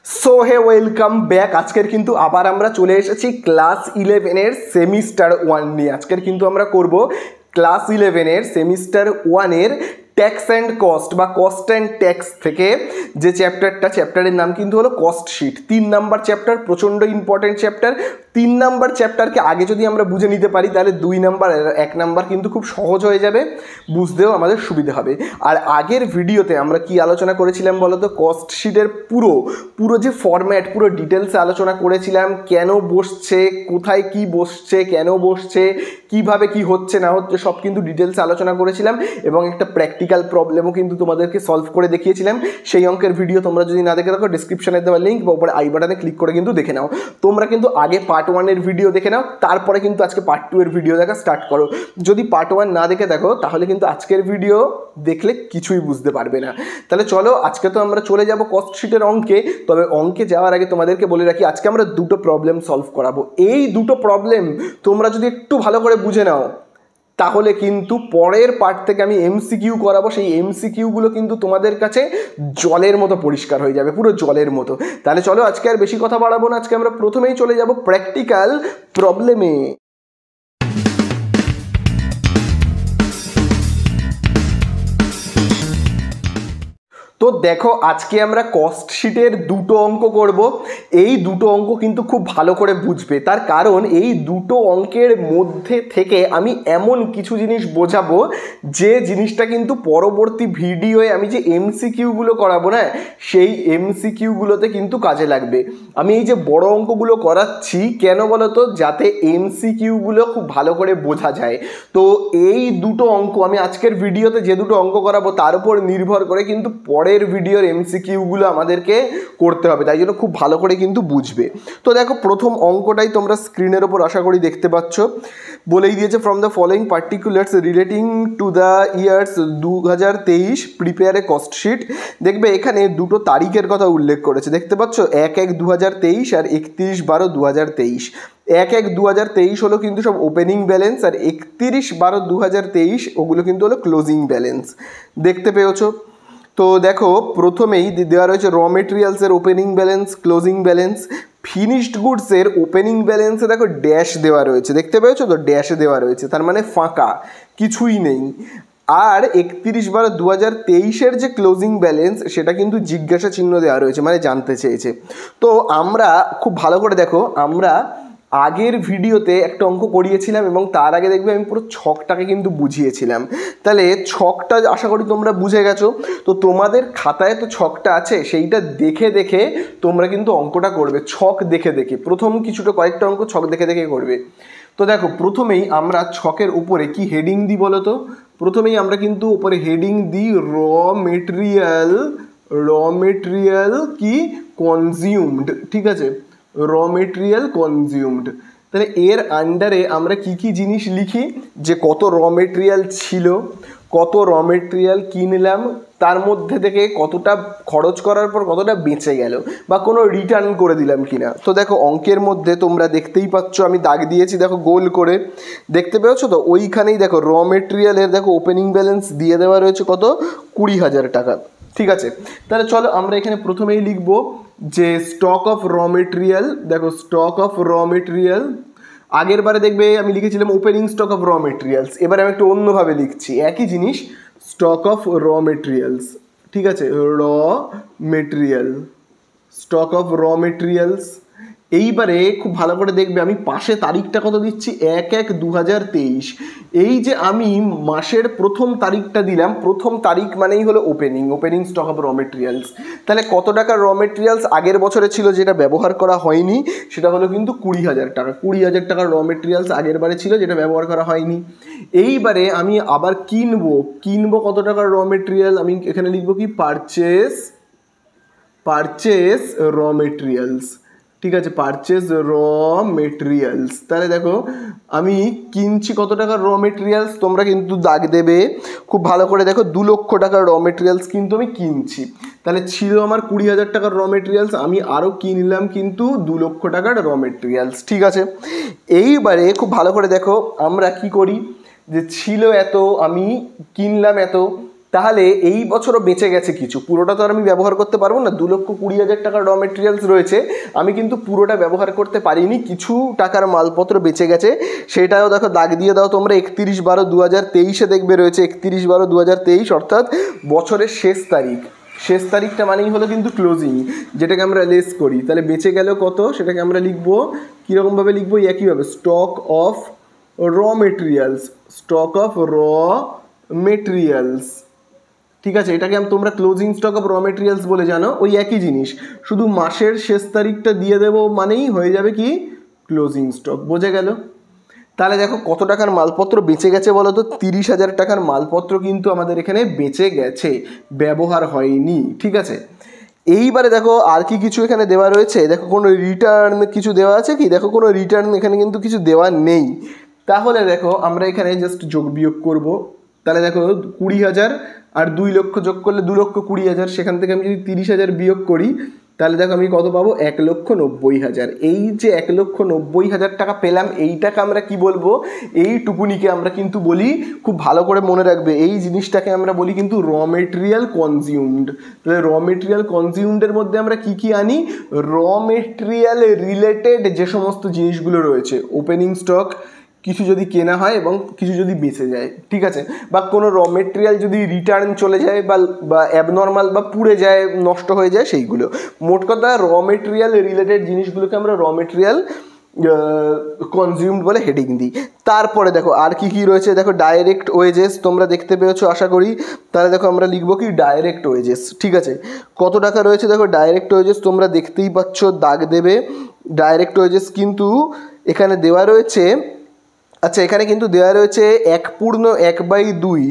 So hey welcome back. আজকের কিন্তু আবার আমরা চলে এসেছি ক্লাস 11-এর সেমিস্টার 1 নিয়ে। আজকের কিন্তু আমরা করব ক্লাস 11-এর সেমিস্টার 1-এর ট্যাক্স অ্যান্ড কস্ট বা কস্ট অ্যান্ড ট্যাক্স থেকে যে চ্যাপ্টারের নাম কিন্তু হলো কস্ট শিট। 3 নাম্বার চ্যাপ্টার, প্রচণ্ড ইম্পর্টেন্ট চ্যাপ্টার। 3 নাম্বার চ্যাপ্টারকে আগে যদি আমরা বুঝে নিতে পারি তাহলে 2 নাম্বার আর 1 নাম্বার কিন্তু খুব সহজ হয়ে যাবে, বুঝতেও আমাদের সুবিধা হবে। আর আগের ভিডিওতে আমরা কি আলোচনা করেছিলাম বলতো? কস্ট শিটের পুরো যে ফরম্যাট, পুরো ডিটেলসে আলোচনা করেছিলাম। কেন বসছে, কোথায় কি বসছে, কেন বসছে, কিভাবে কি হচ্ছে না হচ্ছে, সব কিন্তু ডিটেলসে আলোচনা করেছিলাম এবং একটা প্র্যাকটিক্যাল প্রবলেমও কিন্তু তোমাদেরকে সলভ করে দেখিয়েছিলাম। সেই অঙ্কের ভিডিও তোমরা যদি না দেখে থাকো, ডিসক্রিপশনে দেওয়া লিঙ্ক বা উপরে আই বাটনে ক্লিক করে কিন্তু দেখে নাও। তোমরা কিন্তু আগে পার্ট 1-এর ভিডিও দেখে নাও, তারপরে কিন্তু আজকে পার্ট 2-এর ভিডিও দেখা স্টার্ট করো। যদি পার্ট 1 না দেখে দেখো তাহলে কিন্তু আজকের ভিডিও দেখলে কিছুই বুঝতে পারবে না। তাহলে চলো, আজকে তো আমরা চলে যাব কস্ট শিটের অঙ্কে। তবে অঙ্কে যাওয়ার আগে তোমাদেরকে বলে রাখি, আজকে আমরা দুটো প্রবলেম সলভ করাবো। এই দুটো প্রবলেম তোমরা যদি একটু ভালো করে বুঝে নাও তাহলে কিন্তু পরের পার্ট থেকে আমি এমসিকিউ করাবো, সেই এমসিকিউগুলো কিন্তু তোমাদের কাছে জলের মতো পরিষ্কার হয়ে যাবে, পুরো জলের মতো। তাহলে চলো, আজকে আর বেশি কথা বাড়াবো না, আজকে আমরা প্রথমেই চলে যাব প্র্যাকটিক্যাল প্রবলেমে। তো দেখো, আজকে আমরা কস্ট শিটের দুটো অঙ্ক করব। এই দুটো অঙ্ক কিন্তু খুব ভালো করে বুঝবে, তার কারণ এই দুটো অঙ্কের মধ্যে থেকে আমি এমন কিছু জিনিস বোঝাবো যে জিনিসটা কিন্তু পরবর্তী ভিডিওয়ে আমি যে এমসিকিউগুলো করাবো না, সেই এমসিকিউগুলোতে কিন্তু কাজে লাগবে। আমি এই যে বড় অঙ্কগুলো করাচ্ছি কেন বলো তো? যাতে এমসিকিউগুলো খুব ভালো করে বোঝা যায়। তো এই দুটো অঙ্ক আমি আজকের ভিডিওতে যে দুটো অঙ্ক করাবো তার উপর নির্ভর করে কিন্তু পরের ভিডিওর এমসিকিউগুলো আমাদেরকে করতে হবে, তাই জন্য খুব ভালো করে কিন্তু বুঝবে। তো দেখো, প্রথম অঙ্কটাই তোমরা স্ক্রিনের ওপর আশা করি দেখতে পাচ্ছ। বলেই দিয়েছে, from the following particulars relating to the years 2023 prepare a cost sheet. দেখবে এখানে দুটো তারিখের কথা উল্লেখ করেছে, দেখতে পাচ্ছ, 1/1/2023 আর 31/12/2023। 1/1/2023 হলো কিন্তু সব ওপেনিং ব্যালেন্স, আর 31/12/2023 ওগুলো কিন্তু হলো ক্লোজিং ব্যালেন্স। দেখতে পেয়েছো? তো দেখো, প্রথমেই দেওয়া রয়েছে র মেটেরিয়ালসের opening balance, closing balance. Finished গুডসের ওপেনিং ব্যালেন্সে দেখো ড্যাশ দেওয়া রয়েছে, দেখতে পেয়েছো তো? ড্যাশে দেওয়া রয়েছে, তার মানে ফাঁকা, কিছুই নেই। আর 31/12/2023 যে ক্লোজিং ব্যালেন্স সেটা কিন্তু জিজ্ঞাসা চিহ্ন দেওয়া রয়েছে, মানে জানতে চেয়েছে। তো আমরা খুব ভালো করে দেখো, আমরা আগের ভিডিওতে একটা অঙ্ক করিয়েছিলাম এবং তার আগে দেখবে আমি পুরো ছকটাকে কিন্তু বুঝিয়েছিলাম। তাহলে ছকটা আশা করি তোমরা বুঝে গেছো। তো তোমাদের খাতায় তো ছকটা আছে, সেইটা দেখে দেখে তোমরা কিন্তু অঙ্কটা করবে, ছক দেখে দেখে। প্রথম কয়েকটা অঙ্ক ছক দেখে দেখে করবে। তো দেখো, প্রথমেই আমরা ছকের উপরে কি হেডিং দিই বলো তো? প্রথমেই আমরা কিন্তু উপরে হেডিং দিই র মেটেরিয়াল কি কনজিউমড, ঠিক আছে? র মেটেরিয়াল কনজিউমড। তাহলে এর আন্ডারে আমরা কি কি জিনিস লিখি? যে কত র মেটেরিয়াল ছিল, কত র মেটেরিয়াল কিনলাম, তার মধ্যে থেকে কতটা খরচ করার পর কতটা বেঁচে গেল, বা কোনো রিটার্ন করে দিলাম কিনা। তো দেখো, অঙ্কের মধ্যে তোমরা দেখতেই পাচ্ছ আমি দাগ দিয়েছি, দেখো গোল করে, দেখতে পেয়েছো তো? ওইখানেই দেখো র মেটেরিয়ালের দেখো ওপেনিং ব্যালেন্স দিয়ে দেওয়া রয়েছে কত? 20,000 টাকা, ঠিক আছে? তাহলে চলো আমরা এখানে প্রথমেই লিখবো যে স্টক অফ র মেটেরিয়াল। দেখো, স্টক অফ র মেটেরিয়াল, আগের বারে দেখবে আমি লিখেছিলাম opening stock of raw materials, এবারে আমি একটু অন্যভাবে লিখছি, একই জিনিস, স্টক অফ র মেটেরিয়ালস, ঠিক আছে? র material, stock of raw materials. এইবারে খুব ভালো করে দেখবে আমি পাশে তারিখটা কত দিচ্ছি, 1/1/2023। এই যে আমি মাসের প্রথম তারিখটা দিলাম, প্রথম তারিখ মানেই হলো opening stock of raw materials. তাহলে কত টাকার র মেটেরিয়ালস আগের বছরে ছিল যেটা ব্যবহার করা হয়নি, সেটা হলো কিন্তু 20,000 টাকা। 20,000 টাকার র মেটেরিয়ালস আগের বারে ছিল যেটা ব্যবহার করা হয়নি। এইবারে আমি আবার কিনবো কত টাকার র মেটেরিয়াল? আমি এখানে লিখবো কি, পারচেস র মেটেরিয়ালস, ঠিক আছে? Purchase raw materials. তাহলে দেখো, আমি কিনছি কত টাকার র মেটেরিয়ালস, তোমরা কিন্তু দাগ দেবে খুব ভালো করে। দেখো, 2 লক্ষ টাকার র মেটেরিয়ালস কিন্তু আমি কিনছি। তাহলে ছিল আমার 20,000 টাকার র মেটেরিয়ালস, আমি আরও কিনলাম কিন্তু 2 লক্ষ টাকার র মেটেরিয়ালস, ঠিক আছে? এইবারে খুব ভালো করে দেখো আমরা কি করি, যে ছিল এত, আমি কিনলাম এত, তাহলে এই বছরও বেঁচে গেছে কিছু, পুরোটা তো আর আমি ব্যবহার করতে পারবো না। 2,20,000 টাকার র মেটেরিয়ালস রয়েছে, আমি কিন্তু পুরোটা ব্যবহার করতে পারিনি, কিছু টাকার মালপত্র বেঁচে গেছে। সেটাও দেখো দাগ দিয়ে দাও তোমরা, 31/12/2023 দেখবে রয়েছে 31/12/2023, অর্থাৎ বছরের শেষ তারিখ। শেষ তারিখটা মানেই হলো কিন্তু ক্লোজিং, যেটাকে আমরা লেস করি। তাহলে বেঁচে গেল কত, সেটাকে আমরা লিখবো কীরকমভাবে লিখবো, একইভাবে stock of raw materials, stock of raw materials. ঠিক আছে, এটাকে তোমরা closing stock of raw materials বলে জানো, ওই একই জিনিস, শুধু মাসের শেষ তারিখটা দিয়ে দেবো মানেই হয়ে যাবে কি ক্লোজিং স্টক। বোঝা গেল? তাহলে দেখো কত টাকার মালপত্র বেঁচে গেছে বলো তো, 30,000 টাকার মালপত্র কিন্তু আমাদের এখানে বেঁচে গেছে, ব্যবহার হয়নি। ঠিক আছে, এইবারে দেখো আর কি কিছু এখানে দেওয়া রয়েছে, দেখো কোনো রিটার্ন কিছু দেওয়া আছে কি, দেখো কোনো রিটার্ন এখানে কিন্তু কিছু দেওয়া নেই। তাহলে দেখো আমরা এখানে জাস্ট যোগ বিয়োগ করব। তাহলে দেখো 20,000 আর 2 লক্ষ যোগ করলে 2,20,000, সেখান থেকে আমি যদি 30,000 বিয়োগ করি তাহলে দেখো আমি কত পাবো, 1,90,000। এই যে 1,90,000 টাকা পেলাম, এইটাকে আমরা কি বলবো, এইটুকুনিকে আমরা কিন্তু বলি, খুব ভালো করে মনে রাখবে এই জিনিসটাকে আমরা বলি কিন্তু র মেটেরিয়াল কনজিউমড। তাহলে র মেটেরিয়াল কনজিউমডের মধ্যে আমরা কি কি আনি, র মেটেরিয়াল রিলেটেড যে সমস্ত জিনিসগুলো রয়েছে, ওপেনিং স্টক, কিছু যদি কেনা হয় এবং কিছু যদি বেঁচে যায়, ঠিক আছে, বা কোনো র মেটেরিয়াল যদি রিটার্ন চলে যায় বা অ্যাবনর্মাল বা পুড়ে যায়, নষ্ট হয়ে যায়, সেইগুলো। মোট কথা র মেটেরিয়াল রিলেটেড জিনিসগুলোকে আমরা র মেটেরিয়াল কনজিউমড বলে হেডিং দিই। তারপরে দেখো আর কি কি রয়েছে, দেখো ডাইরেক্ট ওয়েজেস তোমরা দেখতে পেয়েছো আশা করি। তাহলে দেখো আমরা লিখবো কি ডাইরেক্ট ওয়েজেস। ঠিক আছে, কত টাকা রয়েছে দেখো ডাইরেক্ট ওয়েজেস, তোমরা দেখতেই পাচ্ছ, দাগ দেবে। ডাইরেক্ট ওয়েজেস কিন্তু এখানে দেওয়া রয়েছে, আচ্ছা এখানে কিন্তু দেওয়া রয়েছে 1/2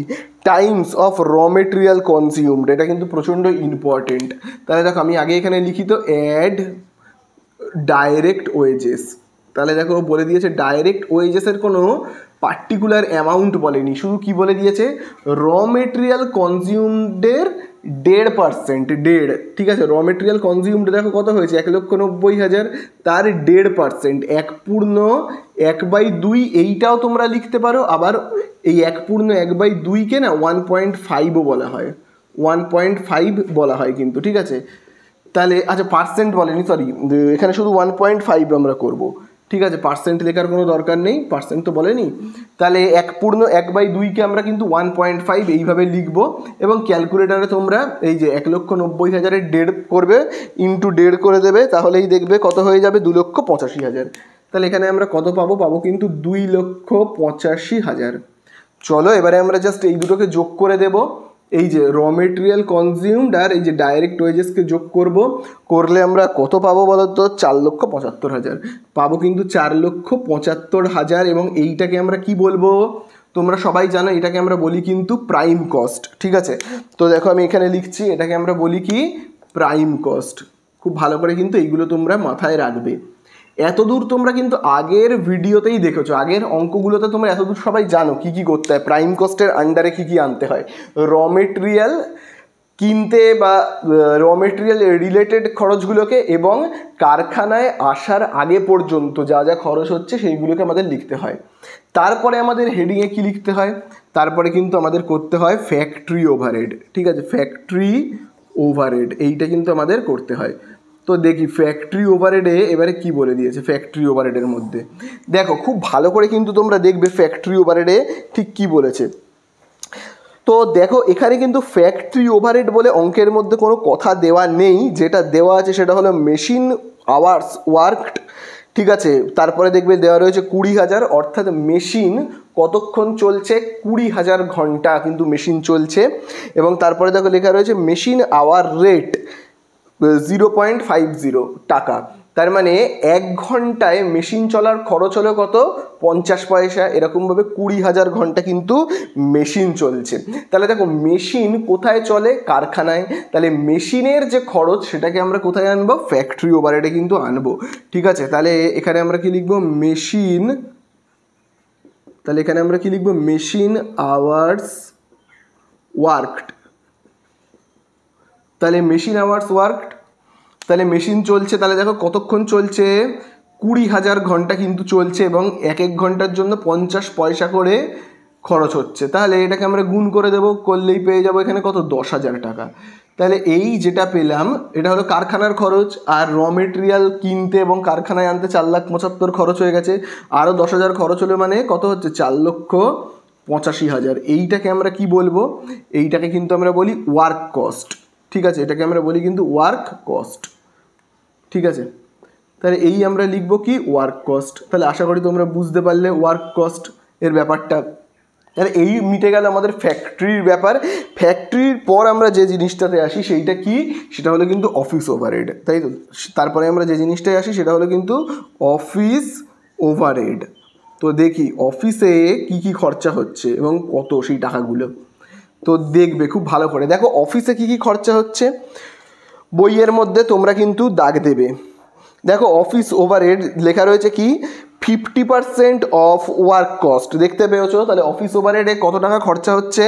টাইমস অফ র মেটেরিয়াল কনজিউমড। এটা কিন্তু প্রচণ্ড ইম্পর্টেন্ট। তাহলে দেখো আমি আগে এখানে লিখি তো অ্যাড ডাইরেক্ট ওয়েজেস। তাহলে দেখো বলে দিয়েছে ডাইরেক্ট ওয়েজেসের কোনো পার্টিকুলার অ্যামাউন্ট বলেনি, শুধু কি বলে দিয়েছে, র মেটেরিয়াল কনজিউমডের 1.5%, 1.5। ঠিক আছে, র মেটেরিয়াল কনজিউমড দেখো কত হয়েছে, 1,90,000, তার 1.5%, 1/2। এইটাও তোমরা লিখতে পারো, আবার এই 1/2কে না 1.5ও বলা হয়, 1.5 বলা হয় কিন্তু। ঠিক আছে, তাহলে আচ্ছা পার্সেন্ট বলেনি, সরি, এখানে শুধু 1.5 আমরা করব। ঠিক আছে, পার্সেন্ট লেখার কোনো দরকার নেই, পার্সেন্ট তো বলেনি। তাহলে 1/2কে আমরা কিন্তু 1.5 এইভাবে লিখব, এবং ক্যালকুলেটারে তোমরা এই যে 1,90,000 1.5 করবে, ইন্টু 1.5 করে দেবে, তাহলেই দেখবে কত হয়ে যাবে, 2,85,000। তাহলে এখানে আমরা কত পাবো, পাবো কিন্তু 2,85,000। চলো এবারে আমরা জাস্ট এই দুটোকে যোগ করে দেব, এই যে র মেটেরিয়াল কনজিউমড আর এই যে ডাইরেক্ট ওয়েজেসকে যোগ করব, করলে আমরা কত পাবো বলো তো, 4,75,000 পাবো কিন্তু, 4,75,000। এবং এইটাকে আমরা কি বলবো, তোমরা সবাই জানো, এটাকে আমরা বলি কিন্তু প্রাইম কস্ট। ঠিক আছে, তো দেখো আমি এখানে লিখছি, এটাকে আমরা বলি কি প্রাইম কস্ট। খুব ভালো করে কিন্তু এইগুলো তোমরা মাথায় রাখবে। এতদূর তোমরা কিন্তু আগের ভিডিওতেই দেখেছো, আগের অঙ্কগুলোতে তোমরা এতদূর সবাই জানো কি কি করতে হয়, প্রাইম কস্টের আন্ডারে কি কি আনতে হয়, র মেটেরিয়াল কিনতে বা র মেটেরিয়াল রিলেটেড খরচগুলোকে, এবং কারখানায় আসার আগে পর্যন্ত যা যা খরচ হচ্ছে সেইগুলোকে আমাদের লিখতে হয়। তারপরে আমাদের হেডিংয়ে কি লিখতে হয়, তারপরে কিন্তু আমাদের করতে হয় ফ্যাক্টরি ওভারহেড। ঠিক আছে, ফ্যাক্টরি ওভারহেড এইটা কিন্তু আমাদের করতে হয়। তো দেখি ফ্যাক্টরি ওভারহেডে এবারে কি বলে দিয়েছে, ফ্যাক্টরি ওভারহেডের মধ্যে দেখো খুব ভালো করে কিন্তু তোমরা দেখবে ফ্যাক্টরি ওভারহেডে ঠিক কি বলেছে। তো দেখো এখানে কিন্তু ফ্যাক্টরি ওভারহেড বলে অঙ্কের মধ্যে কোনো কথা দেওয়া নেই, যেটা দেওয়া আছে সেটা হলো মেশিন আওয়ার্স ওয়ার্কড। ঠিক আছে, তারপরে দেখবে দেওয়া রয়েছে 20,000, অর্থাৎ মেশিন কতক্ষণ চলছে, 20,000 ঘন্টা কিন্তু মেশিন চলছে। এবং তারপরে দেখো লেখা রয়েছে মেশিন আওয়ার রেট 0.50 টাকা। তার মানে 1 ঘন্টায় মেশিন চলার খরচ হলো কত, 50 পয়সা। এরকমভাবে 20,000 ঘন্টা কিন্তু মেশিন চলছে। তাহলে দেখো মেশিন কোথায় চলে, কারখানায়। তাহলে মেশিনের যে খরচ সেটাকে আমরা কোথায় আনবো, ফ্যাক্টরি ওভারহেডে কিন্তু আনবো। ঠিক আছে, তাহলে এখানে আমরা কি লিখবো, মেশিন, তাহলে এখানে আমরা কি লিখবো, মেশিন আওয়ার্স ওয়ার্কড। তাহলে মেশিন আওয়ার্স ওয়ার্কড, তাহলে মেশিন চলছে, তাহলে দেখো কতক্ষণ চলছে, 20,000 ঘন্টা কিন্তু চলছে, এবং এক এক ঘন্টার জন্য 50 পয়সা করে খরচ হচ্ছে, তাহলে এটাকে আমরা গুণ করে দেবো, করলেই পেয়ে যাবো এখানে কত 10,000 টাকা। তাহলে এই যেটা পেলাম এটা হলো কারখানার খরচ, আর র মেটেরিয়াল কিনতে এবং কারখানায় আনতে 4,75,000 খরচ হয়ে গেছে, আরও 10,000 খরচ হলে মানে কত হচ্ছে 4,85,000। এইটাকে আমরা কি বলবো, এইটাকে কিন্তু আমরা বলি ওয়ার্ক কস্ট, ঠিক আছে, এটাকে আমরা বলি কিন্তু ওয়ার্ক কস্ট, ঠিক আছে। তাহলে এই আমরা লিখবো কি ওয়ার্ক কস্ট। তাহলে আশা করি তোমরা বুঝতে পারলে ওয়ার্ক কস্ট এর ব্যাপারটা। তাহলে এই মিটে গেল আমাদের ফ্যাক্টরির ব্যাপার। ফ্যাক্টরির পর আমরা যে জিনিসটাতে আসি সেইটা কি, সেটা হলো কিন্তু অফিস ওভারহেড, তাই তো। তারপরে আমরা যে জিনিসটায় আসি সেটা হলো কিন্তু অফিস ওভারহেড। তো দেখি অফিসে কি কি খরচা হচ্ছে এবং কত সেই টাকাগুলো। তো দেখবে খুব ভালো করে দেখো অফিসে কি কি খরচা হচ্ছে, বইয়ের মধ্যে তোমরা কিন্তু দাগ দেবে। দেখো অফিস ওভারহেড লেখা রয়েছে কি 50% অফ ওয়ার্ক কস্ট, দেখতে পেয়েছো। তাহলে অফিস ওভারহেডে কত টাকা খরচা হচ্ছে,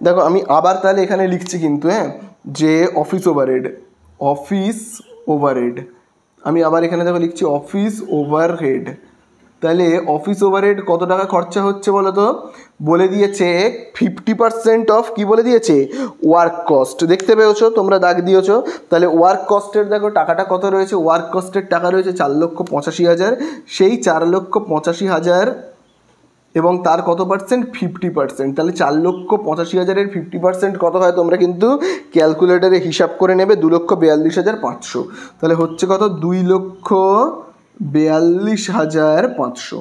দেখো আমি আবার তাহলে এখানে লিখছি কিন্তু, হ্যাঁ, যে অফিস ওভারহেড আমি আবার এখানে দেখো লিখছি অফিস ওভারহেড। তাহলে অফিস ওভারহেড কত টাকা খরচা হচ্ছে বলো তো, বলে দিয়েছে 50% অফ কি বলে দিয়েছে ওয়ার্ক কস্ট, দেখতে পেয়েছো তোমরা দাগ দিয়েছো। তাহলে ওয়ার্ক কস্টের দেখো টাকাটা কত রয়েছে, ওয়ার্ক কস্টের টাকা রয়েছে 4,85,000, সেই 4,85,000 এবং তার কত পার্সেন্ট 50%, তাহলে 4,85,000-এর 50% কত হয় তোমরা কিন্তু ক্যালকুলেটারে হিসাব করে নেবে, 2,42,500। তাহলে হচ্ছে কত 2,42,500।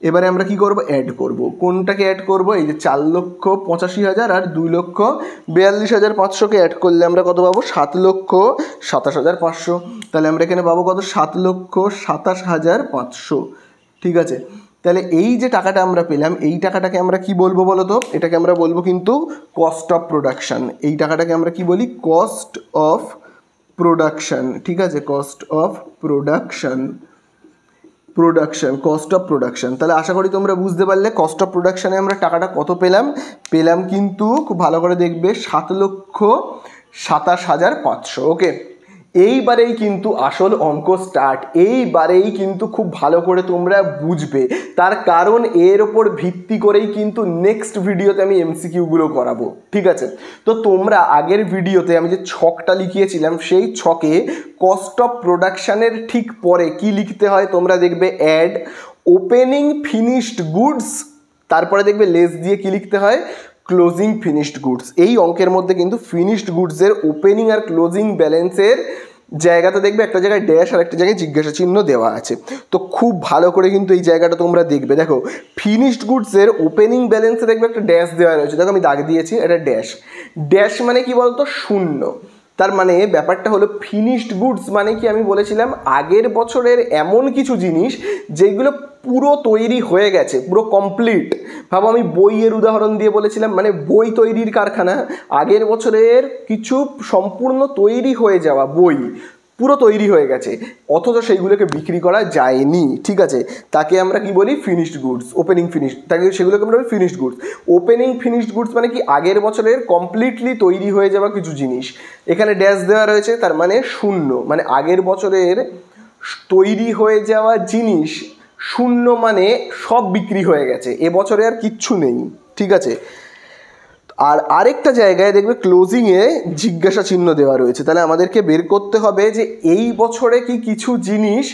এবারে আমরা কি করব, অ্যাড করব, কোনটাকে অ্যাড করব, এই যে 4,85,000 আর 2,42,500কে অ্যাড করলে আমরা কত পাবো 7,27,500। তাহলে আমরা এখানে পাবো কত 7,27,500, ঠিক আছে। তাহলে এই যে টাকাটা আমরা পেলাম এই টাকাটাকে আমরা কি বলবো বলো তো, এটাকে আমরা বলবো কিন্তু কস্ট অফ প্রোডাকশান। এই টাকাটাকে আমরা কি বলি কস্ট অফ প্রোডাকশান, ঠিক আছে, cost of production, cost of production. তাহলে আশা করি তোমরা বুঝতে পারলে কস্ট অফ প্রোডাকশানে আমরা টাকাটা কত পেলাম কিন্তু খুব ভালো করে দেখবে 7,27,500। ওকে, এইবারেই কিন্তু আসল অঙ্ক স্টার্ট, এইবারেই কিন্তু খুব ভালো করে তোমরা বুঝবে, তার কারণ এর ওপর ভিত্তি করেই কিন্তু নেক্সট ভিডিওতে আমি এমসিকিউগুলো করাবো, ঠিক আছে। তো তোমরা আগের ভিডিওতে আমি যে ছকটা লিখিয়েছিলাম সেই ছকে কস্ট অফ প্রোডাকশানের ঠিক পরে কি লিখতে হয় তোমরা দেখবে অ্যাড ওপেনিং ফিনিশড গুডস, তারপরে দেখবে লেস দিয়ে কি লিখতে হয় ক্লোজিং ফিনিশড গুডস। এই অঙ্কের মধ্যে কিন্তু ফিনিশড গুডসের ওপেনিং আর ক্লোজিং ব্যালেন্সের জায়গাতে দেখবে একটা জায়গায় ড্যাশ আর একটা জায়গায় জিজ্ঞাসা চিহ্ন দেওয়া আছে। তো খুব ভালো করে কিন্তু এই জায়গাটা তোমরা দেখবে, দেখো ফিনিশড গুডসের ওপেনিং ব্যালেন্সে দেখবে একটা ড্যাশ দেওয়া রয়েছে, দেখো আমি দাগ দিয়েছি, এটা ড্যাশ মানে কি বলতো শূন্য। তার মানে ব্যাপারটা হলো ফিনিশড গুডস মানে কি আমি বলেছিলাম আগের বছরের এমন কিছু জিনিস যেগুলো পুরো তৈরি হয়ে গেছে, পুরো কমপ্লিট। ভাবো আমি বইয়ের উদাহরণ দিয়ে বলেছিলাম, মানে বই তৈরির কারখানা, আগের বছরের কিছু সম্পূর্ণ তৈরি হয়ে যাওয়া বই পুরো তৈরি হয়ে গেছে অথচ সেইগুলোকে বিক্রি করা যায়নি, ঠিক আছে, তাকে আমরা কি বলি ফিনিশড গুডস, ওপেনিং ফিনিশ, তাকে সেগুলোকে আমরা বলি finished goods. Opening finished goods মানে কি আগের বছরের কমপ্লিটলি তৈরি হয়ে যাওয়া কিছু জিনিস, এখানে ড্যাশ দেওয়া রয়েছে তার মানে শূন্য, মানে আগের বছরের তৈরি হয়ে যাওয়া জিনিস শূন্য মানে সব বিক্রি হয়ে গেছে, এবছরে আর কিচ্ছু নেই, ঠিক আছে। আর আরেকটা জায়গায় দেখবে ক্লোজিংয়ে জিজ্ঞাসা চিহ্ন দেওয়া রয়েছে, তাহলে আমাদেরকে বের করতে হবে যে এই বছরে কি কিছু জিনিস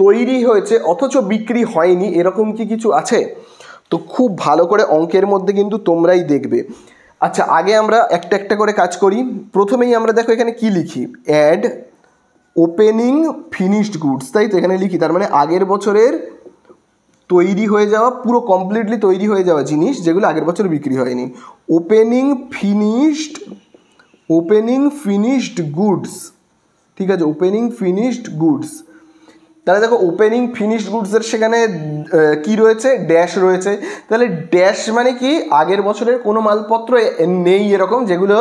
তৈরি হয়েছে অথচ বিক্রি হয়নি, এরকম কি কিছু আছে। তো খুব ভালো করে অঙ্কের মধ্যে কিন্তু তোমরাই দেখবে। আচ্ছা আগে আমরা একটা একটা করে কাজ করি। প্রথমেই আমরা দেখো এখানে কি লিখি অ্যাড ওপেনিং ফিনিশড গুডস, তাই তো এখানে লিখি, তার মানে আগের বছরের তৈরি হয়ে যাওয়া পুরো কমপ্লিটলি তৈরি হয়ে যাওয়া জিনিস যেগুলো আগের বছর বিক্রি হয়নি, ওপেনিং ফিনিশড গুডস, ঠিক আছে, ওপেনিং ফিনিশড গুডস। তাহলে দেখো ওপেনিং ফিনিশড গুডসের সেখানে কি রয়েছে ড্যাশ রয়েছে, তাহলে ড্যাশ মানে কি আগের বছরের কোনো মালপত্র নেই এরকম যেগুলো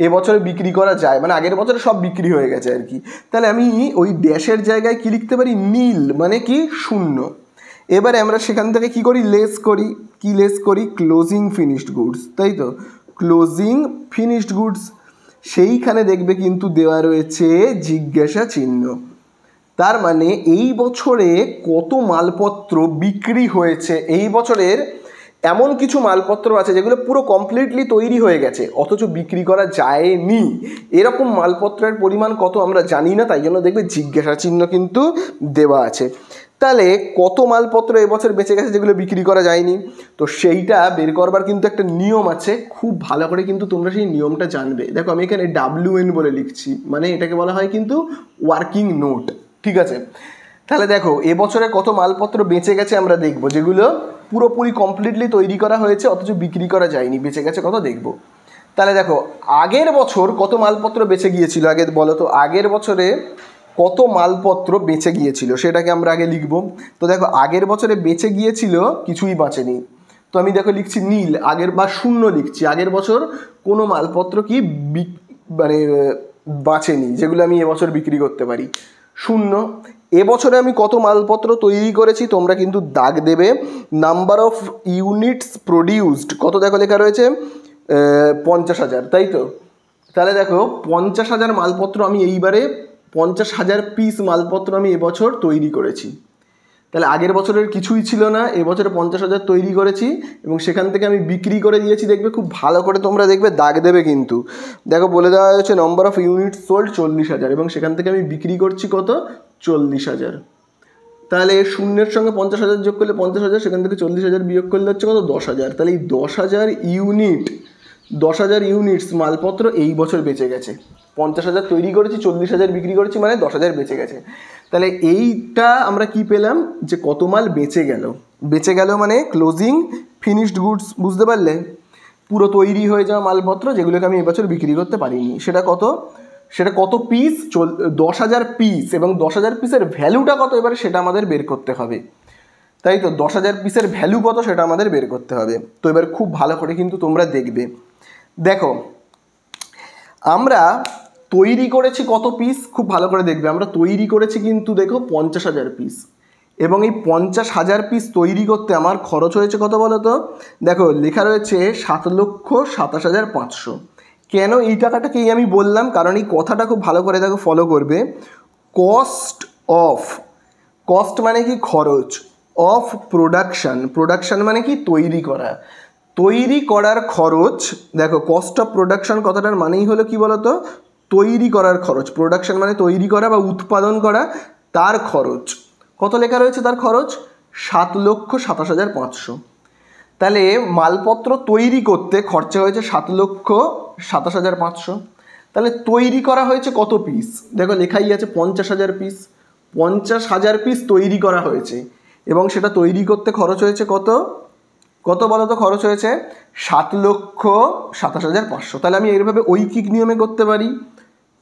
এবছরে বিক্রি করা যায়, মানে আগের বছরে সব বিক্রি হয়ে গেছে আর কি। তাহলে আমি ওই ড্যাশের জায়গায় কি লিখতে পারি নীল, মানে কি শূন্য। এবারে আমরা সেখান থেকে কি করি লেস করি ক্লোজিং ফিনিশড গুডস, তাই তো ক্লোজিং ফিনিশড গুডস, সেইখানে দেখবে কিন্তু দেওয়া রয়েছে জিজ্ঞাসা চিহ্ন। তার মানে এই বছরে কত মালপত্র বিক্রি হয়েছে, এই বছরের এমন কিছু মালপত্র আছে যেগুলো পুরো কমপ্লিটলি তৈরি হয়ে গেছে অথচ বিক্রি করা যায়নি। এরকম মালপত্রের পরিমাণ কত আমরা জানি না, তাই জন্য দেখবে জিজ্ঞাসা চিহ্ন কিন্তু দেওয়া আছে। তাহলে কত মালপত্র এবছর বেঁচে গেছে যেগুলো বিক্রি করা যায়নি, তো সেইটা বের করবার কিন্তু একটা নিয়ম আছে, খুব ভালো করে কিন্তু তোমরা সেই নিয়মটা জানবে। দেখো আমি এখানে WN বলে লিখছি, মানে এটাকে বলা হয় কিন্তু ওয়ার্কিং নোট, ঠিক আছে। তাহলে দেখো এবছরে কত মালপত্র বেঁচে গেছে আমরা দেখব, যেগুলো পুরোপুরি কমপ্লিটলি তৈরি করা হয়েছে অথচ বিক্রি করা যায়নি, বেঁচে গেছে কত দেখব। তাহলে দেখো আগের বছর কত মালপত্র বেঁচে গিয়েছিল আগে বলো তো, আগের বছরে কত মালপত্র বেঁচে গিয়েছিল সেটাকে আমরা আগে লিখব। তো দেখো আগের বছরে বেঁচে গিয়েছিল কিছুই বাঁচেনি, তো আমি দেখো লিখছি নীল, আগের বা শূন্য লিখছি, আগের বছর কোনো মালপত্র কি মানে বাঁচেনি যেগুলো আমি এবছর বিক্রি করতে পারি, শূন্য। এবছরে আমি কত মালপত্র তৈরি করেছি তোমরা কিন্তু দাগ দেবে। নাম্বার অফ ইউনিটস প্রডিউসড কত দেখো লেখা রয়েছে 50,000, তাই তো। তাহলে দেখো 50,000 মালপত্র আমি এইবারে 50,000 পিস মালপত্র আমি এবছর তৈরি করেছি। তাহলে আগের বছরের কিছুই ছিল না, এবছরে 50,000 তৈরি করেছি এবং সেখান থেকে আমি বিক্রি করে দিয়েছি। দেখবে খুব ভালো করে তোমরা দেখবে দাগ দেবে কিন্তু। দেখো বলে দেওয়া হয়েছে নম্বর অফ ইউনিট সোল্ড 40,000 এবং সেখান থেকে আমি বিক্রি করছি কত 40,000। তাহলে শূন্যের সঙ্গে 50,000 যোগ করলে 50,000, সেখান থেকে 40,000 বিয়োগ করলে হচ্ছে কত 10,000। তাহলে এই 10,000 ইউনিটস মালপত্র এই বছর বেঁচে গেছে। 50,000 তৈরি করেছি, 40,000 বিক্রি করেছি, মানে 10,000 বেঁচে গেছে। তাহলে এইটা আমরা কি পেলাম, যে কত মাল বেঁচে গেল মানে ক্লোজিং ফিনিশড গুডস, বুঝতে পারলে? পুরো তৈরি হয়ে যাওয়া মালপত্র যেগুলোকে আমি এবছর বিক্রি করতে পারিনি, সেটা কত পিস, 10,000 পিস। এবং 10,000 পিসের ভ্যালুটা কত এবারে সেটা আমাদের বের করতে হবে, তাই তো। 10,000 পিসের ভ্যালু কত সেটা আমাদের বের করতে হবে। তো এবার খুব ভালো করে কিন্তু তোমরা দেখবে। দেখো আমরা তৈরি করেছি কত পিস, খুব ভালো করে দেখবে। আমরা তৈরি করেছি কিন্তু দেখো 50,000 পিস, এবং এই 50,000 পিস তৈরি করতে আমার খরচ হয়েছে কত বলো তো। দেখো লেখা রয়েছে 7,27,500। কেন এই টাকাটাকেই আমি বললাম, কারণ এই কথাটা খুব ভালো করে দেখো ফলো করবে। কস্ট মানে কি খরচ, অফ প্রোডাকশান মানে কি তৈরি করার খরচ। দেখো কস্ট অফ প্রোডাকশান কথাটার মানেই হলো কি বলতো, তৈরি করার খরচ। প্রোডাকশান মানে তৈরি করা বা উৎপাদন করা, তার খরচ কত লেখা রয়েছে, তার খরচ 7,27,500। তাহলে মালপত্র তৈরি করতে খরচা হয়েছে 7,27,500। তাহলে তৈরি করা হয়েছে কত পিস, দেখো লেখাই আছে 50,000 পিস। 50,000 পিস তৈরি করা হয়েছে এবং সেটা তৈরি করতে খরচ হয়েছে কত বলো তো, খরচ হয়েছে 7,27,500। তাহলে আমি এইভাবে ঐকিক নিয়মে করতে পারি,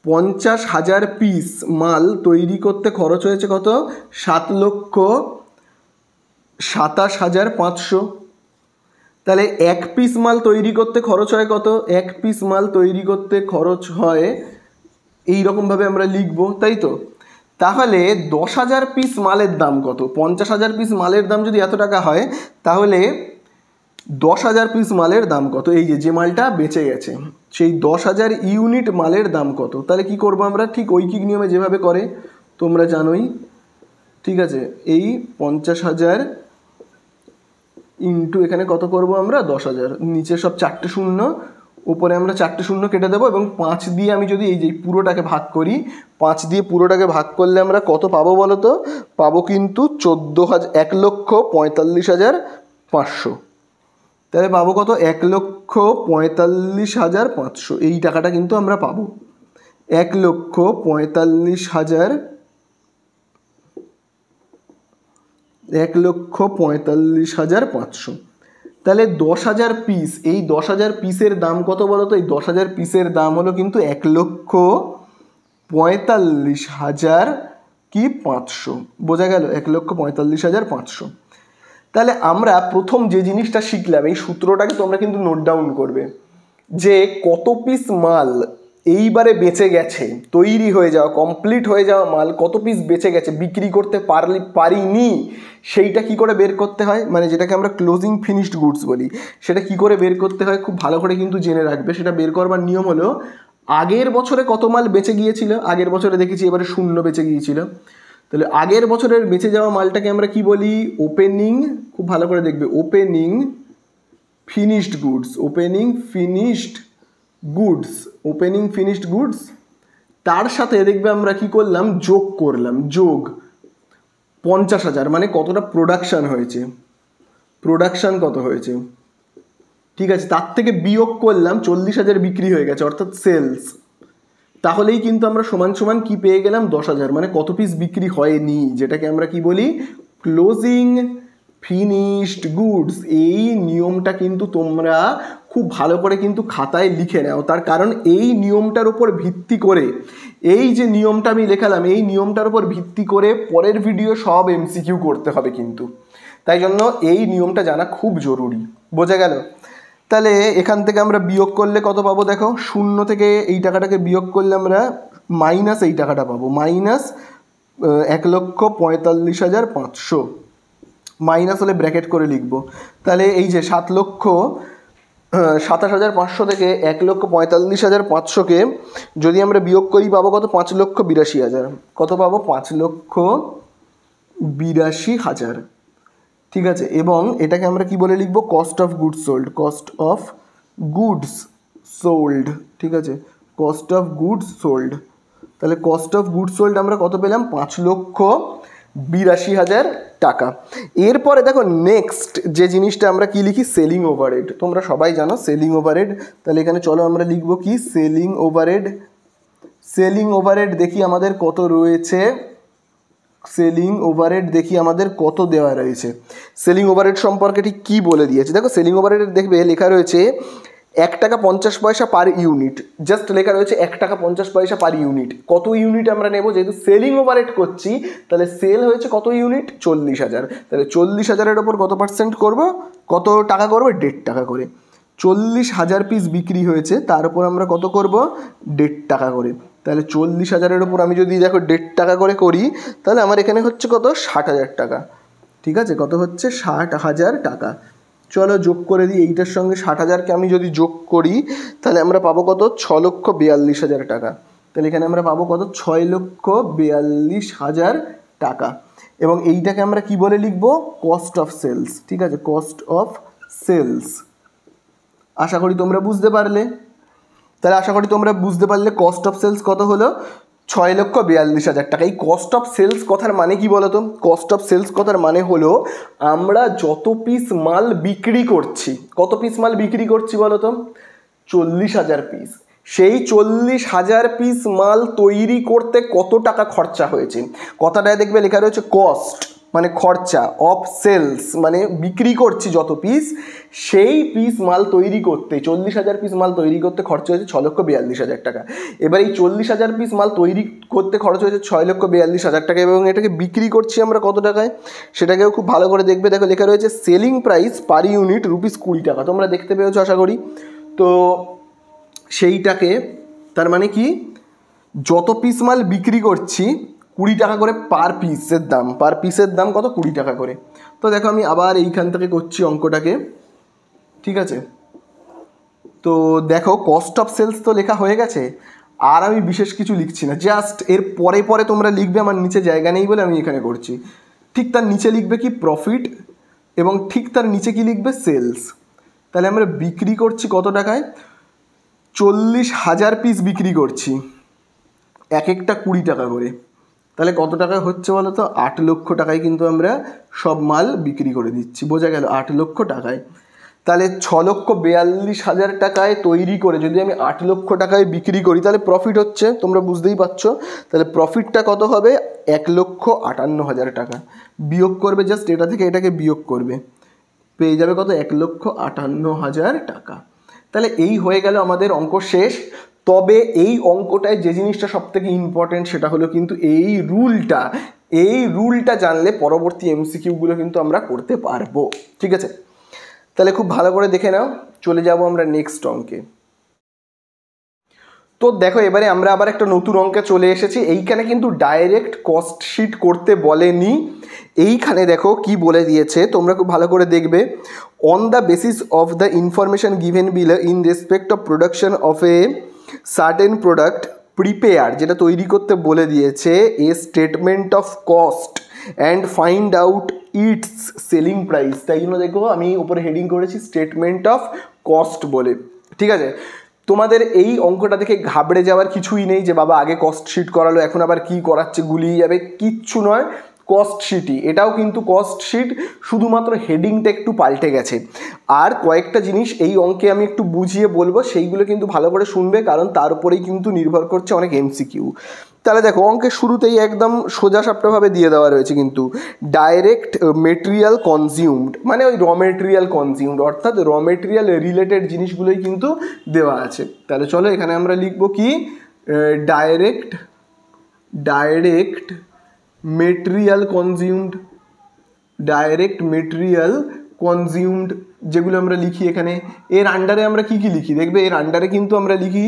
50,000 পিস মাল তৈরি করতে খরচ হয়েছে কত 7,27,500। তাহলে এক পিস মাল তৈরি করতে খরচ হয় কত, এক পিস মাল তৈরি করতে খরচ হয় এইরকমভাবে আমরা লিখব, তাই তো। তাহলে 10,000 পিস মালের দাম কত, 50,000 পিস মালের দাম যদি এত টাকা হয়, তাহলে 10,000 পিস মালের দাম কত, এই যে মালটা বেঁচে গেছে সেই 10,000 ইউনিট মালের দাম কত। তাহলে কি করব আমরা, ঠিক ঐকিক নিয়মে যেভাবে করে তোমরা জানোই, ঠিক আছে। এই 50,000 ইন্টু এখানে কত করব আমরা 10,000, নিচে সব 4টে শূন্য, উপরে আমরা 4টে শূন্য কেটে দেবো এবং 5 দিয়ে আমি যদি এই যে পুরোটাকে ভাগ করি, 5 দিয়ে পুরোটাকে ভাগ করলে আমরা কত পাবো বলো তো, পাবো কিন্তু 1,45,500। তাহলে পাবো কত 1,45,500, এই টাকাটা কিন্তু আমরা পাবো 1,45,500। তাহলে 10,000 পিস, এই 10,000 পিসের দাম কত বলো তো, এই 10,000 পিসের দাম হলো কিন্তু 1,45,500, বোঝা গেল, 1,45,500। তাহলে আমরা প্রথম যে জিনিসটা শিখলাম, এই সূত্রটাকে তোমরা কিন্তু নোট ডাউন করবে, যে কত পিস মাল এইবারে বেঁচে গেছে, তৈরি হয়ে যাওয়া কমপ্লিট হয়ে যাওয়া মাল কত পিস বেঁচে গেছে, বিক্রি করতে পারিনি, সেইটা কি করে বের করতে হয়, মানে যেটাকে আমরা ক্লোজিং ফিনিশড গুডস বলি, সেটা কি করে বের করতে হয় খুব ভালো করে কিন্তু জেনে রাখবে। সেটা বের করবার নিয়ম হলো, আগের বছরে কত মাল বেঁচে গিয়েছিল, আগের বছরে দেখেছি এবারে শূন্য বেঁচে গিয়েছিল, তাহলে আগের বছরের বেঁচে যাওয়া মালটাকে আমরা কি বলি, ওপেনিং, খুব ভালো করে দেখবে, opening finished goods, opening finished goods, opening finished goods, তার সাথে দেখবে আমরা কি করলাম, যোগ করলাম, যোগ 50,000, মানে কতটা প্রোডাকশান হয়েছে, প্রোডাকশান কত হয়েছে, ঠিক আছে, তার থেকে বিয়োগ করলাম 40,000 বিক্রি হয়ে গেছে অর্থাৎ সেলস, তাহলেই কিন্তু আমরা সমান সমান কি পেয়ে গেলাম, 10,000, মানে কত পিস বিক্রি হয়নি, যেটাকে আমরা কি বলি, ক্লোজিং ফিনিশড গুডস। এই নিয়মটা কিন্তু তোমরা খুব ভালো করে কিন্তু খাতায় লিখে নাও, তার কারণ এই নিয়মটার উপর ভিত্তি করে, এই যে নিয়মটা আমি লেখালাম, এই নিয়মটার উপর ভিত্তি করে পরের ভিডিও সব এমসিকিউ করতে হবে কিন্তু, তাই জন্য এই নিয়মটা জানা খুব জরুরি। বোঝা গেল? তাহলে এখান থেকে আমরা বিয়োগ করলে কত পাবো দেখো, 0 থেকে এই টাকাটাকে বিয়োগ করলে আমরা মাইনাস এই টাকাটা পাবো, মাইনাস 1,45,500, মাইনাস হলে ব্র্যাকেট করে লিখবো। তাহলে এই যে 7,27,500 থেকে 1,45,500কে যদি আমরা বিয়োগ করি পাবো কত, 5,82,000, কত পাবো, 5,82,000, ঠিক আছে। এবং এটাকে আমরা কি বলে লিখবো, cost of goods sold, cost of goods sold, ঠিক আছে, কস্ট অফ গুডস সোল্ড। তাহলে কস্ট অফ গুডস সোল্ড আমরা কত পেলাম, 5,82,000 টাকা। এরপরে দেখো নেক্সট যে জিনিসটা আমরা কি লিখি, সেলিং ওভারহেড, তোমরা সবাই জানো সেলিং ওভারহেড। তাহলে এখানে চলো আমরা লিখবো কি, সেলিং ওভারহেড। সেলিং ওভারহেড দেখি আমাদের কত রয়েছে, সেলিং ওভারহেড দেখি আমাদের কত দেওয়া রয়েছে। সেলিং ওভারহেড সম্পর্কে ঠিক কী বলে দিয়েছে দেখো, সেলিং ওভারহেড দেখবে লেখা রয়েছে 1.50 টাকা পার ইউনিট, জাস্ট লেখা রয়েছে 1.50 টাকা পার ইউনিট। কত ইউনিট আমরা নেব, যেহেতু সেলিং ওভারহেড করছি তাহলে সেল হয়েছে কত ইউনিট, 40,000, তাহলে 40,000-এর ওপর কত পার্সেন্ট করবো, কত টাকা করবো, 1.5 টাকা করে। 40,000 পিস বিক্রি হয়েছে, তার উপর আমরা কত করব, 1.5 টাকা করে। তাহলে 40,000-এর ওপর আমি যদি দেখো 1.5 টাকা করে করি, তাহলে আমার এখানে হচ্ছে কত, 60,000 টাকা, ঠিক আছে, কত হচ্ছে, 60,000 টাকা। চলো যোগ করে দিই, এইটার সঙ্গে 60,000কে আমি যদি যোগ করি তাহলে আমরা পাবো কত, 6,42,000 টাকা। তাহলে এখানে আমরা পাবো কত, 6,42,000 টাকা। এবং এইটাকে আমরা কি বলে লিখবো, কস্ট অফ সেলস, ঠিক আছে, কস্ট অফ সেলস। আশা করি তোমরা বুঝতে পারলে। তাহলে আশা করি তোমরা বুঝতে পারলে কস্ট অফ সেলস কত হলো, 6,42,000 টাকা। এই কস্ট অফ সেলস কথার মানে কি বলো তো, কস্ট অফ সেলস কথার মানে হলো আমরা যত পিস মাল বিক্রি করছি, কত পিস মাল বিক্রি করছি বলো তো, 40,000 পিস। সেই 40,000 পিস মাল তৈরি করতে কত টাকা খরচা হয়েছে, কথাটায় দেখবে লেখা রয়েছে কস্ট, মানে খরচা, অফ সেলস মানে বিক্রি করছি যত পিস, সেই পিস মাল তৈরি করতে 40,000 পিস মাল তৈরি করতে খরচ হয়েছে 6,42,000 টাকা। এবার এই 40,000 পিস মাল তৈরি করতে খরচ হয়েছে 6,42,000 টাকা, এবং এটাকে বিক্রি করছি আমরা কত টাকায়, সেটাকেও খুব ভালো করে দেখবে। দেখো লেখা রয়েছে সেলিং প্রাইস পার ইউনিট ₹20 টাকা, তোমরা দেখতে পেয়েছো আশা করি। তো সেইটাকে তার মানে কি, যত পিস মাল বিক্রি করছি 20 টাকা করে পার পিসের দাম, পার পিসের দাম কত, 20 টাকা করে। তো দেখো আমি আবার এইখান থেকে করছি অঙ্কটাকে, ঠিক আছে। তো দেখো কস্ট অফ সেলস তো লেখা হয়ে গেছে, আর আমি বিশেষ কিছু লিখছি না, জাস্ট এর পরে পরে তোমরা লিখবে, আমার নিচে জায়গা নেই বলে আমি এখানে করছি। ঠিক তার নিচে লিখবে কি, প্রফিট, এবং ঠিক তার নিচে কি লিখবে, সেলস। তাহলে আমরা বিক্রি করছি কত টাকায়, 40,000 পিস বিক্রি করছি, এক একটা 20 টাকা করে। তাহলে কত টাকা হচ্ছে বলো তো, 8 লক্ষ টাকায় কিন্তু আমরা সব মাল বিক্রি করে দিচ্ছি। বোঝা গেল, 8 লক্ষ টাকায়। তাহলে 6,42,000 টাকায় তৈরি করে যদি আমি 8 লক্ষ টাকায় বিক্রি করি, তাহলে প্রফিট হচ্ছে, তোমরা বুঝতেই পারছো, তাহলে প্রফিটটা কত হবে, 1,58,000 টাকা। বিয়োগ করবে জাস্ট এটা থেকে এটাকে বিয়োগ করবে, পেয়ে যাবে কত, 1,58,000 টাকা। তাহলে এই হয়ে গেল আমাদের অঙ্ক শেষ। তবে এই অঙ্কটায় যে জিনিসটা সবথেকে ইম্পর্টেন্ট সেটা হলো কিন্তু এই রুলটা জানলে পরবর্তী এমসিকিউগুলো কিন্তু আমরা করতে পারবো, ঠিক আছে। তাহলে খুব ভালো করে দেখে নাও, চলে যাব আমরা নেক্সট অঙ্কে। তো দেখো এবারে আমরা আবার একটা নতুন অঙ্কে চলে এসেছি। এইখানে কিন্তু ডাইরেক্ট কস্ট শিট করতে বলেনি, এইখানে দেখো কি বলে দিয়েছে, তোমরা খুব ভালো করে দেখবে। On the basis of the information given below in respect of production of a certain product prepare, যেটা তৈরি করতে বলে দিয়েছে, a statement of cost and find out its selling price. তাই জন্য দেখো আমি উপরে হেডিং করেছি স্টেটমেন্ট অফ কস্ট বলে। ঠিক আছে, তোমাদের এই অঙ্কটা দেখে ঘাবড়ে যাওয়ার কিছুই নেই যে বাবা আগে কস্ট শিট করালো এখন আবার কি করাচ্ছে গুলিয়ে যাবে, কিচ্ছু নয়। কস্ট শিটই, এটাও কিন্তু কস্ট শিট, শুধুমাত্র হেডিংটা একটু পাল্টে গেছে। আর কয়েকটা জিনিস এই অঙ্কে আমি একটু বুঝিয়ে বলবো, সেইগুলো কিন্তু ভালো করে শুনবে, কারণ তার উপরেই কিন্তু নির্ভর করছে অনেক এমসিকিউ। তাহলে দেখো অঙ্কের শুরুতেই একদম সোজাসাপটাভাবে দিয়ে দেওয়া রয়েছে কিন্তু ডাইরেক্ট মেটেরিয়াল কনজিউমড, মানে ওই র মেটেরিয়াল কনজিউমড, অর্থাৎ র মেটেরিয়াল রিলেটেড জিনিসগুলোই কিন্তু দেওয়া আছে। তাহলে চলো এখানে আমরা লিখবো কি direct material consumed, direct material consumed যেগুলো আমরা লিখি এখানে, এর আন্ডারে আমরা কি কি লিখি দেখবে, এর আন্ডারে কিন্তু আমরা লিখি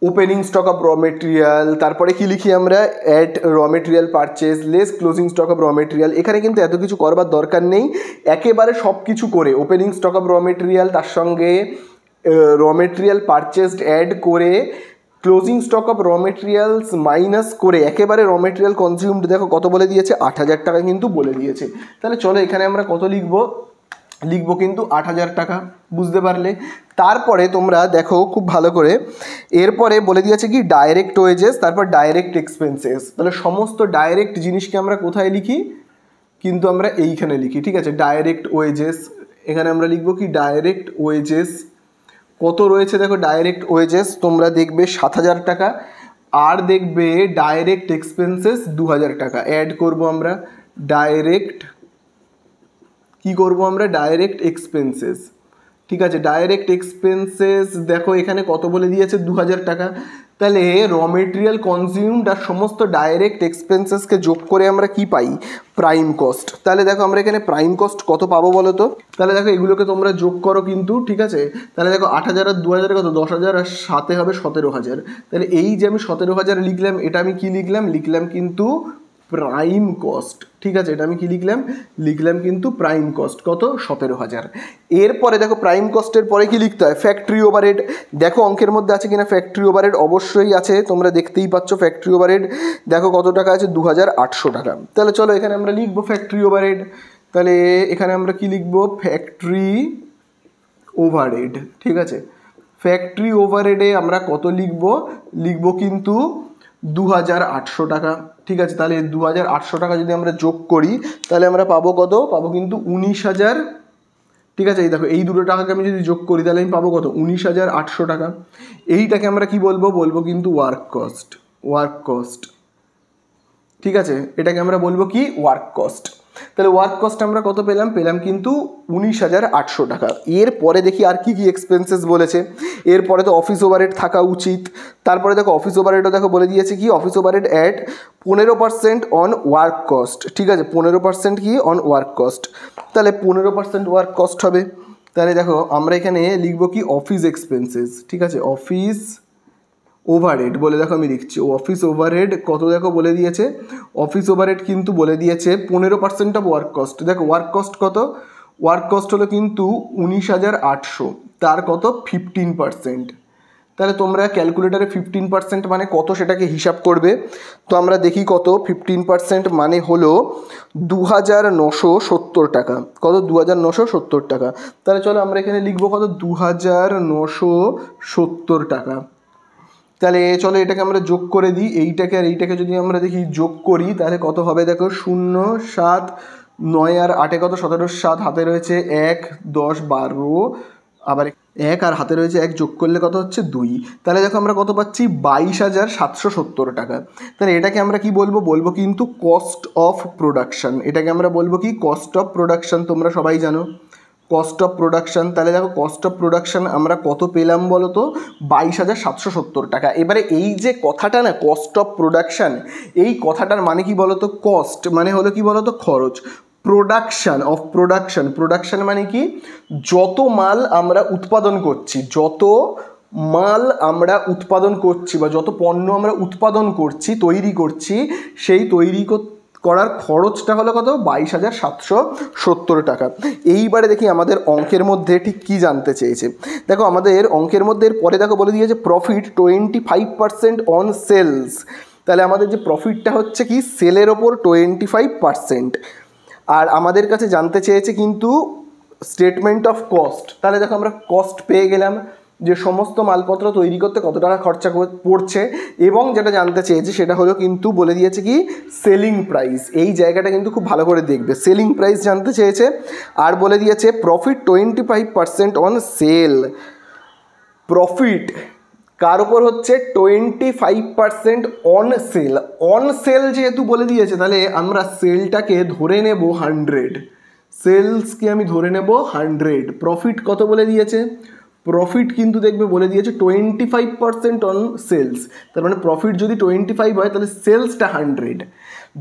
ওপেনিং স্টক অফ র মেটেরিয়াল, তারপরে কি লিখি আমরা অ্যাট র material purchase less closing stock of র মেটেরিয়াল। এখানে কিন্তু এত কিছু করবার দরকার নেই, একেবারে সব কিছু করে ওপেনিং স্টক অফ র মেটেরিয়াল তার সঙ্গে র মেটেরিয়াল পারচেসড অ্যাড করে closing stock of raw materials minus করে একেবারে র মেটেরিয়াল কনজিউমড দেখো কত বলে দিয়েছে 8,000 টাকা কিন্তু বলে দিয়েছে। তাহলে চলো এখানে আমরা কত লিখবো কিন্তু 8,000 টাকা, বুঝতে পারলে। তারপরে তোমরা দেখো খুব ভালো করে, এরপরে বলে দিয়েছে কি ডাইরেক্ট ওয়েজেস, তারপর ডাইরেক্ট এক্সপেন্সেস। তাহলে সমস্ত ডাইরেক্ট জিনিসকে আমরা কোথায় লিখি, কিন্তু আমরা এইখানে লিখি। ঠিক আছে, ডাইরেক্ট ওয়েজেস, এখানে আমরা লিখবো কি ডাইরেক্ট ওয়েজেস কত রয়েছে দেখো, ডাইরেক্ট ওয়েজেস তোমরা দেখবে 7,000 টাকা, আর দেখবে ডাইরেক্ট এক্সপেন্সেস 2,000 টাকা। অ্যাড করবো আমরা ডাইরেক্ট, কি করব আমরা ডাইরেক্ট এক্সপেন্সেস। ঠিক আছে, ডাইরেক্ট এক্সপেন্সেস দেখো এখানে কত বলে দিয়েছে 2,000 টাকা। তাহলে র মেটেরিয়াল কনজিউমড আর সমস্ত ডাইরেক্ট এক্সপেন্সেসকে যোগ করে আমরা কি পাই, প্রাইম কস্ট। তাহলে দেখো আমরা এখানে প্রাইম কস্ট কত পাবো বলো তো, তাহলে দেখো এগুলোকে তোমরা যোগ করো কিন্তু। ঠিক আছে, তাহলে দেখো 8,000 আর 2,000 কত 10,000 আর সাথে হবে 17,000। তাহলে এই যে আমি 17,000 লিখলাম, এটা আমি কি লিখলাম কিন্তু প্রাইম কস্ট। ঠিক আছে, এটা আমি কি লিখলাম কিন্তু প্রাইম কস্ট কত 17,000। এরপরে দেখো প্রাইম কস্টের পরে কি লিখতে হয়, ফ্যাক্টরি ওভারহেড। দেখো অঙ্কের মধ্যে আছে কিনা ফ্যাক্টরি ওভারহেড, অবশ্যই আছে, তোমরা দেখতেই পাচ্ছ ফ্যাক্টরি ওভারহেড দেখো কত টাকা আছে 2,800 টাকা। তাহলে চলো এখানে আমরা লিখবো ফ্যাক্টরি ওভারহেড। তাহলে এখানে আমরা কি লিখবো, ফ্যাক্টরি ওভারহেড। ঠিক আছে, ফ্যাক্টরি ওভারহেডে আমরা কত লিখবো কিন্তু 2,800 টাকা। ঠিক আছে, তাহলে 2,800 টাকা যদি আমরা যোগ করি তাহলে আমরা পাবো কত, পাবো কিন্তু 19,000। ঠিক আছে, এই দেখো এই দুটো টাকাকে আমি যদি যোগ করি তাহলে আমি পাবো কত 19,800 টাকা। এইটাকে আমরা কি বলবো কিন্তু ওয়ার্ক কস্ট। ঠিক আছে, এটাকে আমরা বলবো কি ওয়ার্ক কস্ট। তাহলে ওয়ার্ক কস্ট আমরা কত পেলাম কিন্তু 19,800 টাকা। এরপরে দেখি আর কি এক্সপেন্সেস বলেছে। এরপরে তো অফিস ওভারহেড থাকা উচিত। তারপরে দেখো অফিস ওভারহেডও দেখো বলে দিয়েছে কি office overhead at 15% on work cost. ঠিক আছে, 15% কি অন ওয়ার্ক কস্ট, তাহলে 15% ওয়ার্ক কস্ট হবে। তাহলে দেখো আমরা এখানে লিখবো কি অফিস এক্সপেন্সেস। ঠিক আছে, অফিস ওভারহেড বলে দেখো আমি লিখছি অফিস ওভারহেড কত দেখো বলে দিয়েছে, অফিস ওভারহেড কিন্তু বলে দিয়েছে 15% অফ ওয়ার্ক কস্ট। দেখো ওয়ার্ক কস্ট কত, ওয়ার্ক কস্ট হলো কিন্তু 19,800, তার কত 15%। তাহলে তোমরা ক্যালকুলেটারে 15% মানে কত সেটাকে হিসাব করবে। তো আমরা দেখি কত 15% মানে হলো 2,970 টাকা। কত 2,970 টাকা। তাহলে চলো আমরা এখানে লিখবো কত 2,970 টাকা। তাহলে চলো এটাকে আমরা যোগ করে দিই, এইটাকে আর এইটাকে যদি আমরা দেখি যোগ করি তাহলে কত হবে দেখো 0 7 9 আর 8 কত 17 7 হাতে রয়েছে 1 10 12 আবার 1 আর হাতে রয়েছে 1 যোগ করলে কত হচ্ছে 2। তাহলে দেখো আমরা কত পাচ্ছি 22,770 টাকা। তাহলে এটাকে আমরা কি বলবো কিন্তু কস্ট অফ প্রোডাকশান। এটাকে আমরা বলবো কি কস্ট অফ প্রোডাকশান, তোমরা সবাই জানো কস্ট অফ প্রোডাকশান। তাহলে দেখো কস্ট অফ প্রোডাকশান আমরা কত পেলাম বলো তো 22,770 টাকা। এবারে এই যে কথাটা না কস্ট অফ প্রোডাকশান, এই কথাটার মানে কি বলো তো, কস্ট মানে হলো কি বলো তো খরচ, প্রোডাকশান মানে কি যত মাল আমরা উৎপাদন করছি বা যত পণ্য আমরা উৎপাদন করছি তৈরি করছি, সেই তৈরি করার খরচটা হলো কত 22,770 টাকা। এইবারে দেখি আমাদের অঙ্কের মধ্যে ঠিক কি জানতে চেয়েছে। দেখো আমাদের অঙ্কের মধ্যে পরে দেখো বলে দিয়েছে প্রফিট 25% অন সেলস। তাহলে আমাদের যে প্রফিটটা হচ্ছে কি সেলের ওপর 25%। আর আমাদের কাছে জানতে চেয়েছে কিন্তু স্টেটমেন্ট অফ কস্ট। তাহলে দেখো আমরা কস্ট পেয়ে গেলাম, যে সমস্ত মালপত্র তৈরি করতে কত টাকা খরচা পড়ছে, এবং যেটা জানতে চেয়েছে সেটা হলো কিন্তু বলে দিয়েছে কি সেলিং প্রাইস। এই জায়গাটা কিন্তু খুব ভালো করে দেখবে, সেলিং প্রাইস জানতে চেয়েছে। আর বলে দিয়েছে প্রফিট 25% অন সেল। প্রফিট কার ওপর হচ্ছে 25% অন সেল। অন সেল যেহেতু বলে দিয়েছে, তাহলে আমরা সেলটাকে ধরে নেব 100, সেলসকে আমি ধরে নেব 100। প্রফিট কত বলে দিয়েছে, প্রফিট কিন্তু দেখবে বলে দিয়েছে 25% অন সেলস। তার মানে প্রফিট যদি 25 হয় তাহলে সেলসটা 100।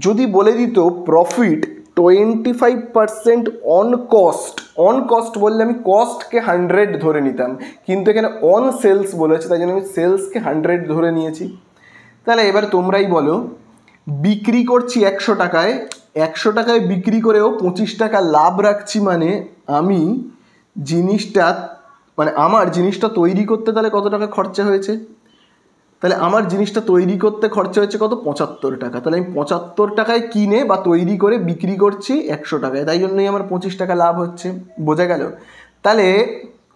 যদি বলে দিত profit 25% on cost, on cost বললে আমি কস্টকে 100 ধরে নিতাম, কিন্তু এখানে অন সেলস বলেছে, তাই জন্য আমি সেলসকে 100 ধরে নিয়েছি। তাহলে এবার তোমরাই বলো, বিক্রি করছি 100 টাকায়, 100 টাকায় বিক্রি করেও 25 টাকা লাভ রাখছি, মানে আমি জিনিসটা মানে আমার জিনিসটা তৈরি করতে তাহলে কত টাকা খরচা হয়েছে, তাহলে আমার জিনিসটা তৈরি করতে খরচা হয়েছে কত 75 টাকা। তাহলে আমি 75 টাকায় কিনে বা তৈরি করে বিক্রি করছি 100 টাকায়, তাই জন্যই আমার 25 টাকা লাভ হচ্ছে। বোঝা গেল? তাহলে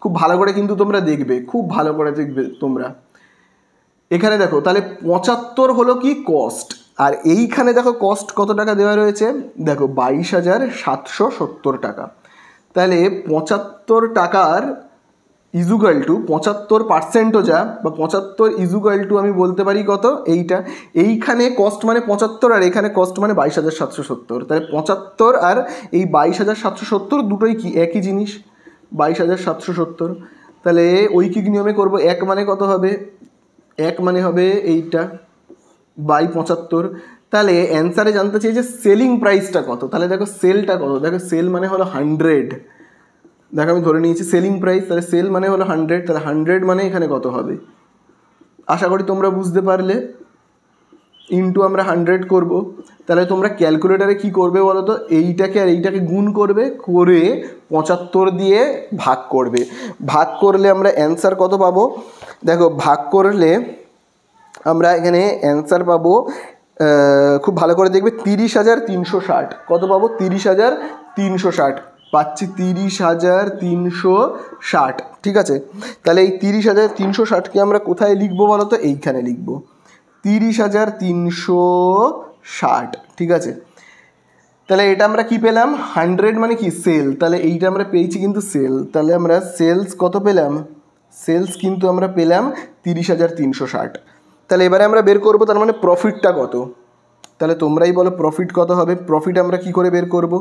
খুব ভালো করে কিন্তু তোমরা দেখবে, খুব ভালো করে দেখবে তোমরা। এখানে দেখো তাহলে 75 হলো কি কস্ট, আর এইখানে দেখো কস্ট কত টাকা দেওয়া রয়েছে, দেখো 22,770 টাকা। তাহলে 75 টাকার ইজুকাল টু 75%ও যা, বা 75 ইজুকাল টু আমি বলতে পারি কত, এইটা। এইখানে কস্ট মানে 75 আর এখানে কস্ট মানে 22,770। তাহলে 75 আর এই 22,770 দুটোই কি একই জিনিস, 22,770। তাহলে ঐকিক নিয়মে করব, এক মানে কত হবে, এক মানে হবে এইটা বাই 75। তাহলে অ্যান্সারে জানতে চাই যে সেলিং প্রাইসটা কত। তাহলে দেখো সেলটা কত, দেখো সেল মানে হলো 100। দেখো আমি ধরে নিয়েছি সেলিং প্রাইস, তাহলে সেল মানে হলো 100, তাহলে 100 মানে এখানে কত হবে, আশা করি তোমরা বুঝতে পারলে। ইন্টু আমরা 100 করব। তাহলে তোমরা ক্যালকুলেটারে কি করবে বলো তো, এইটাকে আর এইটাকে গুণ করবে, করে 75 দিয়ে ভাগ করবে। ভাগ করলে আমরা অ্যান্সার কত পাবো, দেখো ভাগ করলে আমরা এখানে অ্যান্সার পাবো, খুব ভালো করে দেখবে, 30,360। কত পাবো, 30,360 পাচ্ছি, 30,360। ঠিক আছে, তাহলে এই 30,360কে আমরা কোথায় লিখবো বলো তো, এইখানে লিখবো 30,360। ঠিক আছে, তাহলে এটা আমরা কি পেলাম, 100 মানে কি সেল, তাহলে এইটা আমরা পেয়েছি কিন্তু সেল। তাহলে আমরা সেলস কত পেলাম, সেলস কিন্তু আমরা পেলাম 30,360। তাহলে এবারে আমরা বের করবো তার মানে প্রফিটটা কত। তাহলে তোমরাই বলো প্রফিট কত হবে। প্রফিট আমরা কি করে বের করব,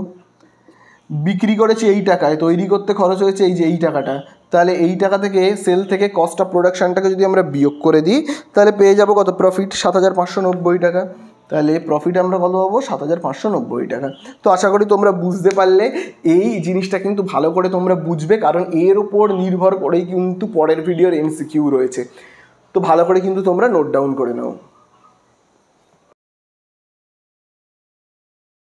বিক্রি করেছি এই টাকায়, তৈরি করতে খরচ হয়েছে এই যে এই টাকাটা, তাহলে এই টাকা থেকে সেল থেকে কস্ট অফ প্রোডাকশানটাকে যদি আমরা বিয়োগ করে দিই, তাহলে পেয়ে যাবো কত, প্রফিট 7,590 টাকা। তাহলে প্রফিট আমরা কত পাবো, 7,590 টাকা। তো আশা করি তোমরা বুঝতে পারলে। এই জিনিসটা কিন্তু ভালো করে তোমরা বুঝবে, কারণ এর উপর নির্ভর করেই কিন্তু পরের ভিডিওর MCQ রয়েছে। তো ভালো করে কিন্তু তোমরা নোট ডাউন করে নাও।